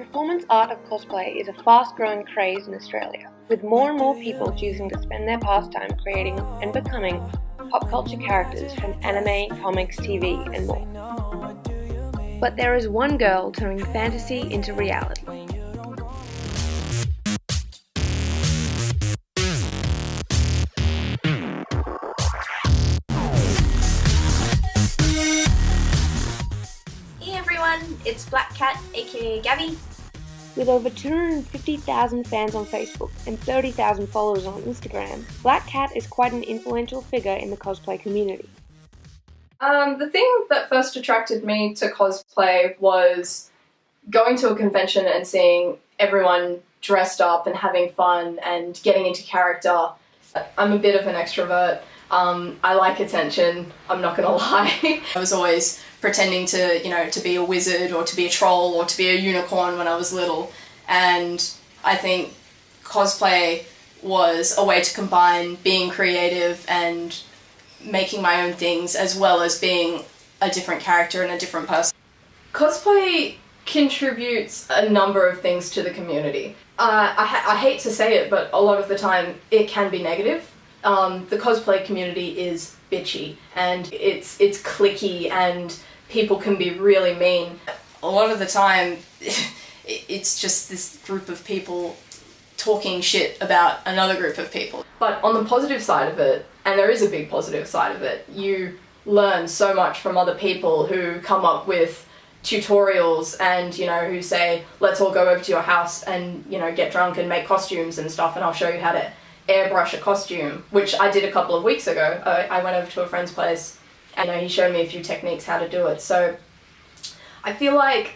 performance art of cosplay is a fast-growing craze in Australia, with more and more people choosing to spend their pastime creating and becoming pop culture characters from anime, comics, TV, and more. But there is one girl turning fantasy into reality. Hey everyone, it's Black Cat, aka Gabby. With over 250,000 fans on Facebook and 30,000 followers on Instagram, Black Cat is quite an influential figure in the cosplay community. The thing that first attracted me to cosplay was going to a convention and seeing everyone dressed up and having fun and getting into character. I'm a bit of an extrovert. I like attention, I'm not gonna lie. I was always pretending to be a wizard or to be a troll or to be a unicorn when I was little. And I think cosplay was a way to combine being creative and making my own things as well as being a different character and a different person. Cosplay contributes a number of things to the community. I hate to say it, but a lot of the time it can be negative. The cosplay community is bitchy and it's cliquey and people can be really mean. A lot of the time it's just this group of people talking shit about another group of people. But on the positive side of it, and there is a big positive side of it, you learn so much from other people who come up with tutorials and, who say, let's all go over to your house and, get drunk and make costumes and stuff and I'll show you how to airbrush a costume, which I did a couple of weeks ago. I went over to a friend's place and he showed me a few techniques how to do it. So I feel like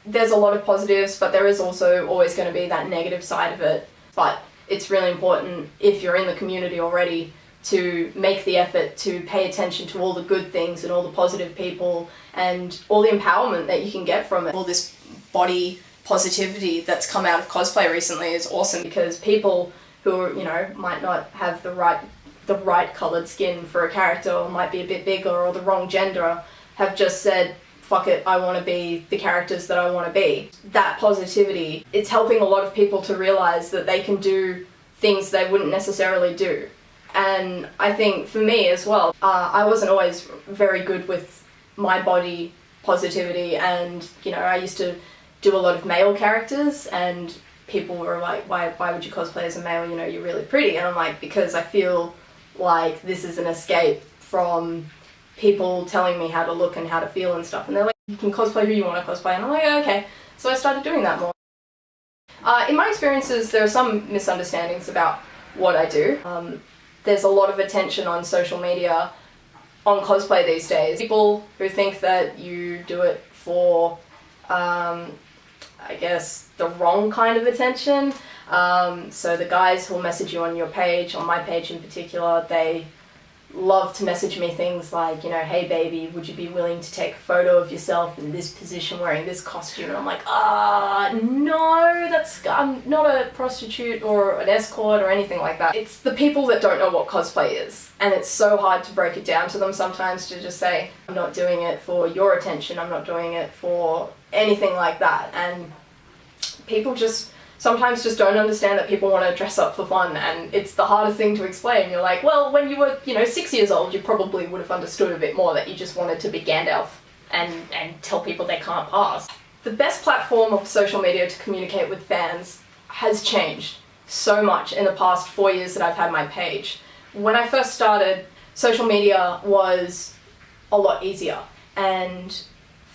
there's a lot of positives, but there is also always going to be that negative side of it. But it's really important, if you're in the community already, to make the effort to pay attention to all the good things and all the positive people and all the empowerment that you can get from it. All this body positivity that's come out of cosplay recently is awesome, because people who might not have the right coloured skin for a character or might be a bit bigger or the wrong gender have just said, fuck it, I want to be the characters that I want to be. That positivity, it's helping a lot of people to realise that they can do things they wouldn't necessarily do. And I think for me as well, I wasn't always very good with my body positivity, and I used to do a lot of male characters and people were like, why would you cosplay as a male, you're really pretty. And I'm like, because I feel like this is an escape from people telling me how to look and how to feel and stuff. And they're like, you can cosplay who you want to cosplay. And I'm like, okay. So I started doing that more. In my experiences, there are some misunderstandings about what I do. There's a lot of attention on social media on cosplay these days. People who think that you do it for, I guess, the wrong kind of attention. So the guys who'll message you on your page, on my page in particular, they love to message me things like, hey baby, would you be willing to take a photo of yourself in this position wearing this costume? And I'm like, no, I'm not a prostitute or an escort or anything like that. It's the people that don't know what cosplay is. And it's so hard to break it down to them sometimes, to just say, I'm not doing it for your attention, I'm not doing it for anything like that. And people sometimes just don't understand that people want to dress up for fun, and it's the hardest thing to explain. You're like, well, when you were, 6 years old, you probably would have understood a bit more that you just wanted to be Gandalf and tell people they can't pass. The best platform of social media to communicate with fans has changed so much in the past 4 years that I've had my page. When I first started, social media was a lot easier, and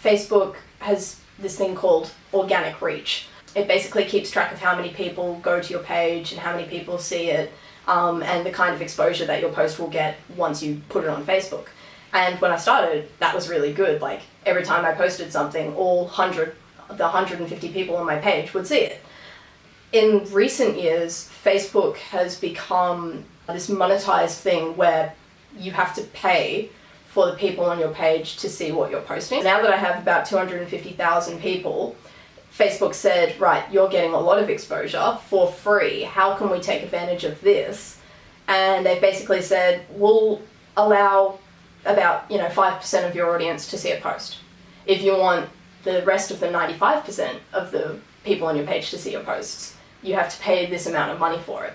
Facebook has this thing called organic reach. It basically keeps track of how many people go to your page and how many people see it, and the kind of exposure that your post will get once you put it on Facebook. And when I started, that was really good. Like, every time I posted something, the 150 people on my page would see it. In recent years, Facebook has become this monetized thing where you have to pay for the people on your page to see what you're posting. Now that I have about 250,000 people, Facebook said, right, you're getting a lot of exposure for free. How can we take advantage of this? And they've basically said, we'll allow about 5% of your audience to see a post. If you want the rest of the 95% of the people on your page to see your posts. You have to pay this amount of money for it.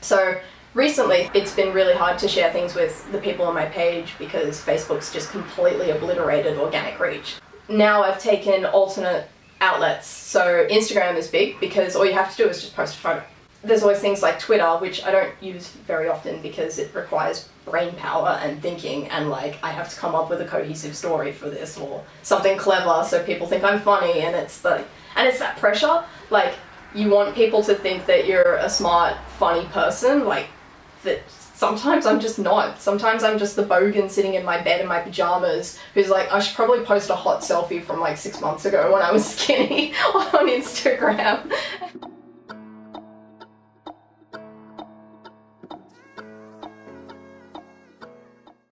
So recently, it's been really hard to share things with the people on my page because Facebook's just completely obliterated organic reach. Now I've taken alternate outlets. So Instagram is big because all you have to do is just post a photo. There's always things like Twitter, which I don't use very often because it requires brain power and thinking, and like I have to come up with a cohesive story for this or something clever so people think I'm funny, and it's that pressure. Like, you want people to think that you're a smart, funny person, like that. Sometimes I'm just not. Sometimes I'm just the bogan sitting in my bed in my pajamas who's like, I should probably post a hot selfie from like 6 months ago when I was skinny on Instagram.